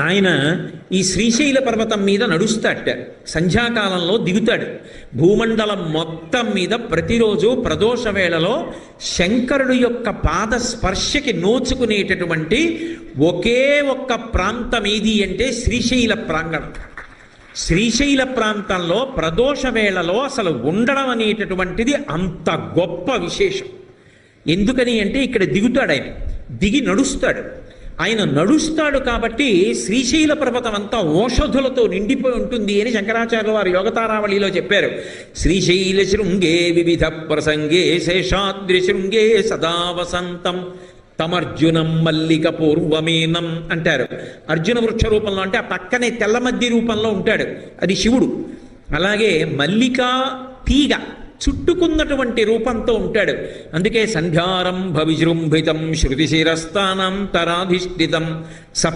ఆయన ఈ శ్రీశైల పర్వతం మీద నడుస్తాట, సంధ్యాకాలంలో దిగుతాడు. భూమండలం మొత్తం మీద ప్రతిరోజు ప్రదోష వేళలో శంకరుడు యొక్క పాద స్పర్శకి నోచుకునేటటువంటి ఒకే ఒక్క ప్రాంతం ఏది అంటే శ్రీశైల ప్రాంగణం. శ్రీశైల ప్రాంతంలో ప్రదోష వేళలో అసలు ఉండడం అనేటటువంటిది అంత గొప్ప విశేషం. ఎందుకని అంటే ఇక్కడ దిగుతాడు, ఆయన దిగి నడుస్తాడు. ఆయన నడుస్తాడు కాబట్టి శ్రీశైల పర్వతం అంతా ఓషధులతో నిండిపోయి ఉంటుంది అని శంకరాచార్యుల వారు యోగతారావళిలో చెప్పారు. శ్రీశైల శృంగే వివిధ ప్రసంగే శేషాద్రి శృంగే సదా వసంతం తమర్జునం మల్లిక పూర్వమేనం అంటారు. అర్జున వృక్ష రూపంలో అంటే ఆ పక్కనే తెల్లమద్ది రూపంలో ఉంటాడు, అది శివుడు. అలాగే మల్లికా తీగ చుట్టుకున్నటువంటి రూపంతో ఉంటాడు. అందుకే సంధ్యారంభ విజృంభితం శృతిశిరస్థానం తరాధిష్ఠితం